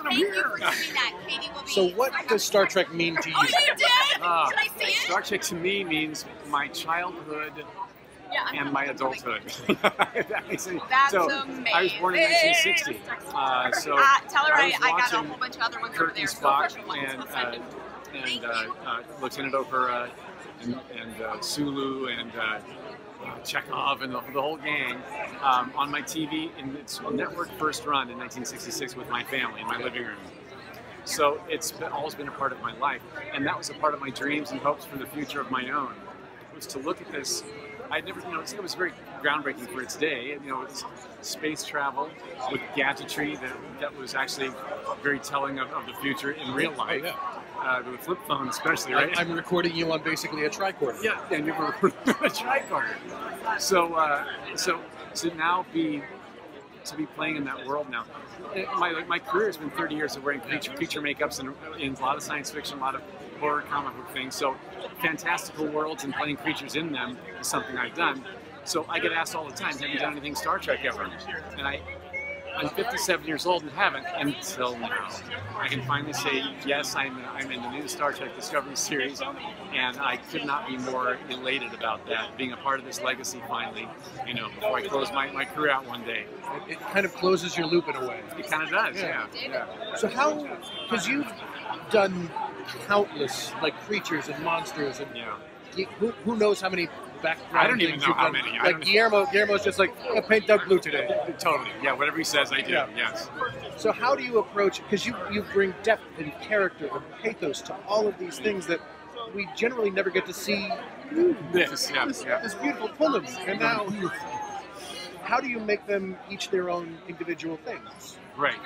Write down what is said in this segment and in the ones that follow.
I'm Thank here. you for doing that. Katie will be. So what does Star Trek mean to you? Oh, you did? Should I say it? Star Trek to me means my childhood Yeah, and my adulthood. That makes sense. That's so amazing. I was born in 1960. So tell her I got a watching whole bunch of other ones Kirk over there. and So Spock special ones. and, I'll send them. Thank you. Lieutenant Uhura and Sulu and Chekhov and the whole gang on my TV in its network first run in 1966 with my family in my living room. So always been a part of my life, and that was a part of my dreams and hopes for the future of my own. Was to look at this. I'd never, it was very groundbreaking for its day. It's space travel with gadgetry that was actually very telling of the future in real life. Oh, yeah. The flip phone, especially, right? I'm recording you on basically a tricorder. Yeah, and you're recording a tricorder. So now to be playing in that world now. My career has been 30 years of wearing creature makeups and in a lot of science fiction, a lot of horror comic book things. So fantastical worlds and playing creatures in them is something I've done. So I get asked all the time, have you done anything Star Trek ever? And I'm 57 years old and haven't until now. I can finally say, yes, I'm in the new Star Trek Discovery series, and I could not be more elated about that, being a part of this legacy finally, before I close my career out one day. It kind of closes your loop in a way. It kind of does, yeah. So how, because you've done countless creatures and monsters and who knows how many background I don't even things know you've how done. many. Like Guillermo's just like, paint Doug blue today. Totally. Yeah, whatever he says, I do. Yeah. Yes. So how do you approach, because you bring depth and character and pathos to all of these things that we generally never get to see. This beautiful Pullman. And now, how do you make them each their own individual things? Right.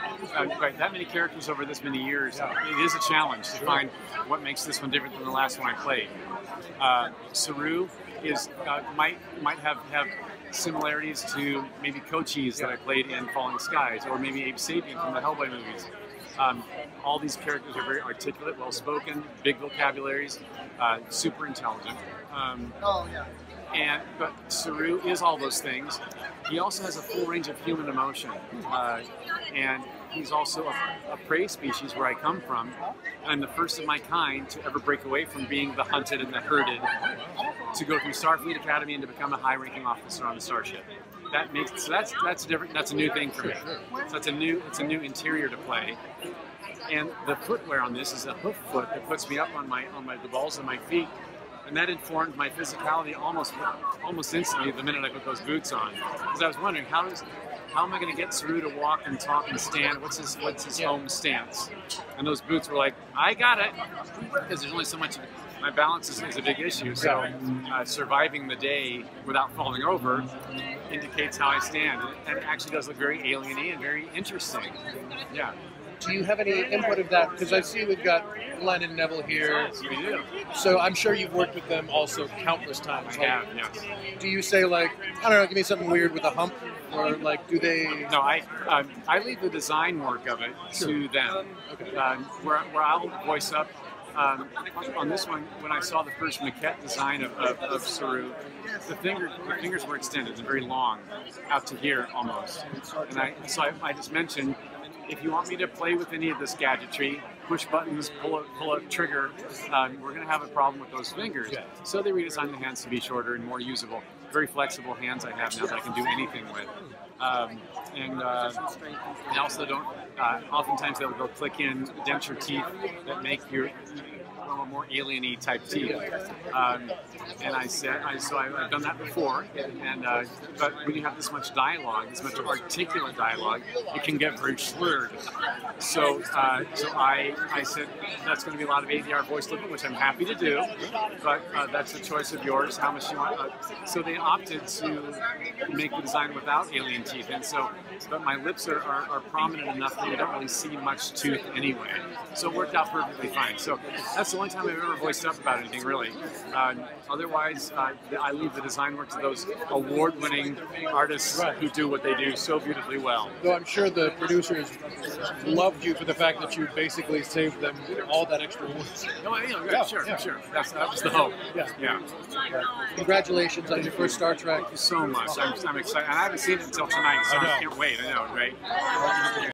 Right. That many characters over this many years, it is a challenge to find what makes this one different than the last one I played. Saru is might have similarities to maybe Cochise that I played in Falling Skies, or maybe Abe Sapien from the Hellboy movies. All these characters are very articulate, well-spoken, big vocabularies, super intelligent. But Saru is all those things. He also has a full range of human emotion, and he's also a prey species where I come from. And I'm the first of my kind to ever break away from being the hunted and the herded, to go through Starfleet Academy and to become a high-ranking officer on the starship. That's different. That's a new thing for me. So it's a new interior to play. And the footwear on this is a hoof foot that puts me up on the balls of my feet. And that informed my physicality almost instantly the minute I put those boots on. Because I was wondering, how am I going to get Saru to walk and talk and stand? What's his home stance? And those boots were like, I got it, because there's only so much. My balance is a big issue. So surviving the day without falling over indicates how I stand, and it actually does look very alien-y and very interesting. Yeah. Do you have any input of that? Because I see we've got Glenn and Neville here. We do. So I'm sure you've worked with them also countless times. I have, yes. Do you say I don't know, give me something weird with a hump? Or do they... No, I leave the design work of it to them. Okay. Where I'll voice up. On this one, when I saw the first maquette design of Saru, the fingers were extended and very long, out to here almost. And I just mentioned, if you want me to play with any of this gadgetry, push buttons, pull a trigger, we're going to have a problem with those fingers. Yeah. So they redesigned the hands to be shorter and more usable. Very flexible hands I have now that I can do anything with. I also don't, oftentimes they'll click in denture teeth that make your more alien-y type teeth. And I've done that before, but when you have this much dialogue, this much articulate dialogue, it can get very slurred. So I said that's going to be a lot of ADR voice clipping, which I'm happy to do, but that's the choice of yours, how much you want. So they opted to make the design without alien teeth, but my lips are prominent enough that you don't really see much tooth anyway. So it worked out perfectly fine. So that's the only time I've ever voiced up about anything, really. Otherwise, I leave the design work to those award-winning artists who do what they do so beautifully well. Though I'm sure the producers loved you for the fact that you basically saved them all that extra work. Sure. That was the hope. Yeah. Congratulations on your first Star Trek. Thank you so much. I'm excited. And I haven't seen it until tonight, so I can't wait. I know, right?